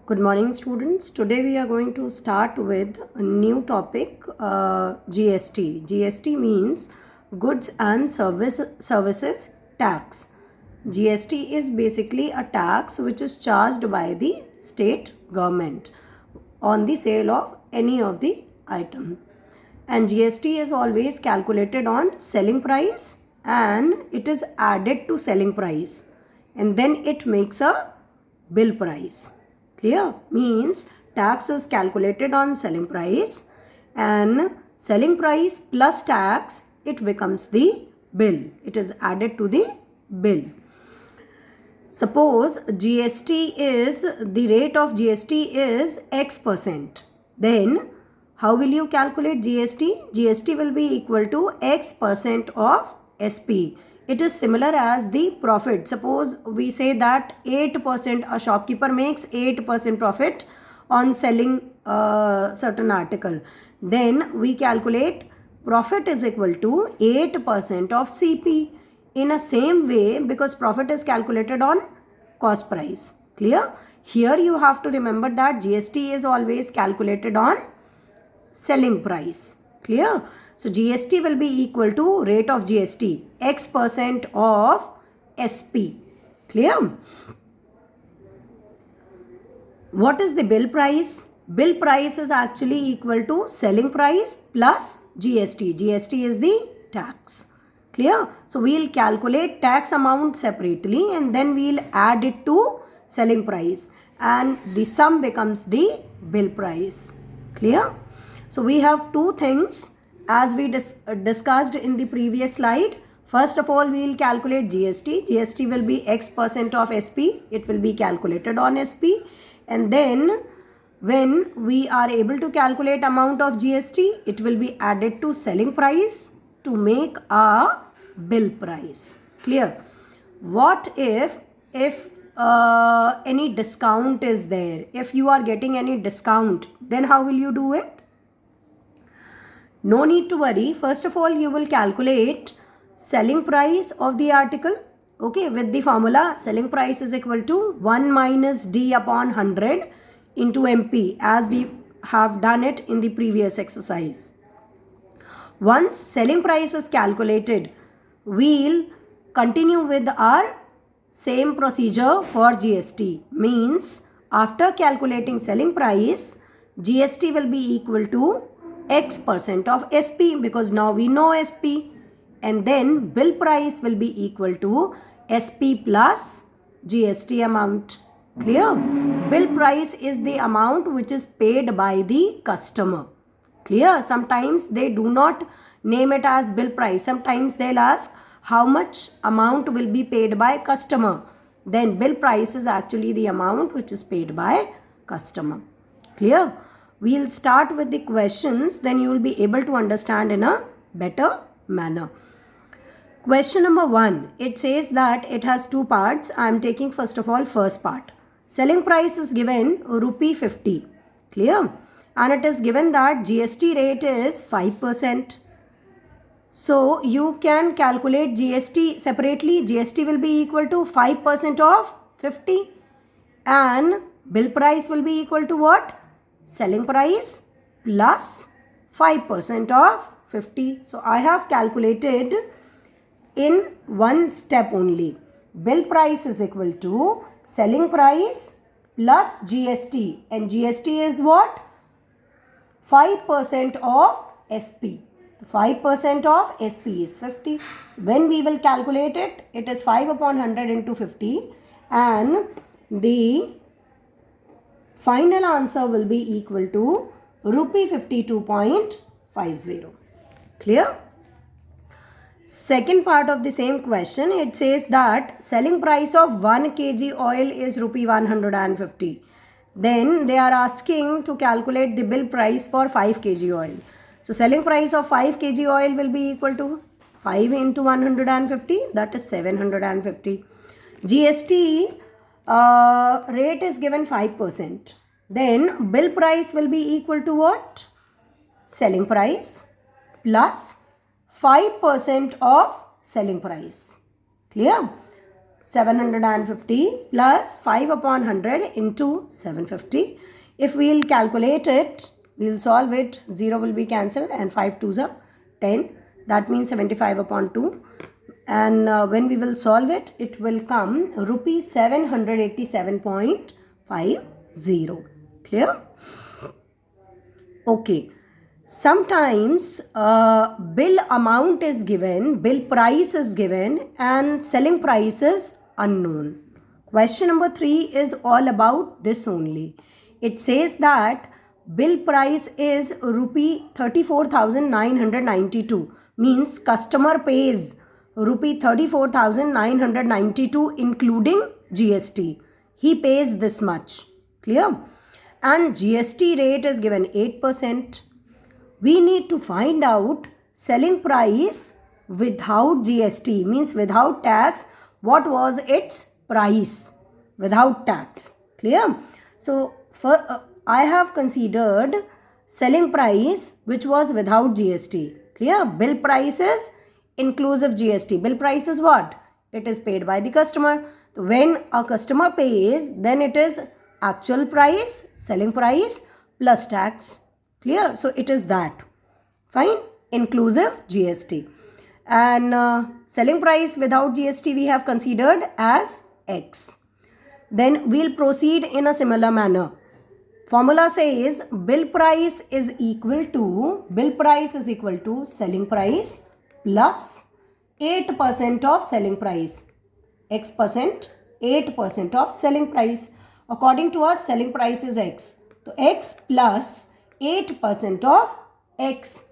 Good morning, students. Today we are going to start with a new topic, GST. GST means Goods and Services Tax. GST is basically a tax which is charged by the state government on the sale of any of the item. And GST is always calculated on selling price and it is added to selling price, and then it makes a bill price. Clear? Means tax is calculated on selling price and selling price plus tax, it becomes the bill. It is added to the bill. Suppose GST is, the rate of GST is X%. Then how will you calculate GST? GST will be equal to X% of SP. It is similar as the profit. Suppose we say that 8%, a shopkeeper makes 8% profit on selling a certain article. Then we calculate profit is equal to 8% of CP. In a same way, because profit is calculated on cost price. Clear? Here you have to remember that GST is always calculated on selling price. Clear? So GST will be equal to rate of GST, X% of SP. Clear? What is the bill price? Bill price is actually equal to selling price plus GST. GST is the tax. Clear? So we'll calculate tax amount separately and then we'll add it to selling price, and the sum becomes the bill price. Clear? So we have two things as we discussed in the previous slide. First of all, we will calculate GST. GST will be X% of SP. It will be calculated on SP. And then when we are able to calculate amount of GST, it will be added to selling price to make a bill price. Clear? What if any discount is there? If you are getting any discount, then how will you do it? No need to worry. First of all, you will calculate selling price of the article. Okay, with the formula selling price is equal to 1 minus D upon 100 into MP, as we have done it in the previous exercise. Once selling price is calculated, we'll continue with our same procedure for GST. Means after calculating selling price, GST will be equal to X% of SP, because now we know SP, and then bill price will be equal to SP plus GST amount. Clear? Bill price is the amount which is paid by the customer. Clear? Sometimes they do not name it as bill price. Sometimes they'll ask how much amount will be paid by customer. Then bill price is actually the amount which is paid by customer. Clear? We'll start with the questions, then you will be able to understand in a better manner. Question number 1, it says that it has two parts. I am taking first of all first part. Selling price is given rupee 50. Clear? And it is given that GST rate is 5%. So you can calculate GST separately. GST will be equal to 5% of 50 and bill price will be equal to what? Selling price plus 5% of 50. So I have calculated in one step only. Bill price is equal to selling price plus GST, and GST is what? 5% of SP. 5% of SP is 50. So when we will calculate it, it is 5 upon 100 into 50, and the final answer will be equal to rupee 52.50. Clear? Second part of the same question, it says that selling price of 1 kg oil is rupee 150. Then they are asking to calculate the bill price for 5 kg oil. So selling price of 5 kg oil will be equal to 5 into 150, that is 750. GST rate is given 5%. Then bill price will be equal to what? Selling price plus 5% of selling price. Clear? 750 plus 5 upon 100 into 750. If we'll calculate it, we'll solve it, 0 will be cancelled and 5 2s are 10. That means 75 upon 2. And when we will solve it, it will come rupees 787.50. Clear? Okay. Sometimes bill amount is given, bill price is given, and selling price is unknown. Question number 3 is all about this only. It says that bill price is rupee 34,992, means customer pays rupee 34,992 including GST. He pays this much. Clear? And GST rate is given 8%. We need to find out selling price without GST, means without tax. What was its price without tax? Clear? So I have considered selling price which was without GST. Clear? Bill price is inclusive GST. Bill price is what? It is paid by the customer. So when a customer pays, then it is actual price, selling price plus tax. Clear? So it is that. Fine. Inclusive GST. And selling price without GST we have considered as X. Then we'll proceed in a similar manner. Formula says bill price is equal to selling price plus 8% of selling price. X percent, 8% of selling price. According to us, selling price is X. So X plus 8% of X.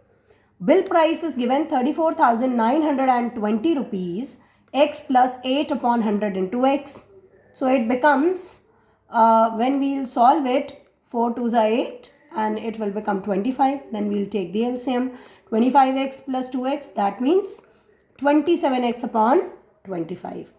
Bill price is given 34,920 rupees. X plus 8 upon 100 into X. So it becomes, when we will solve it, 4 2s are 8 and it will become 25. Then we will take the LCM. 25x plus 2x, that means 27x upon 25.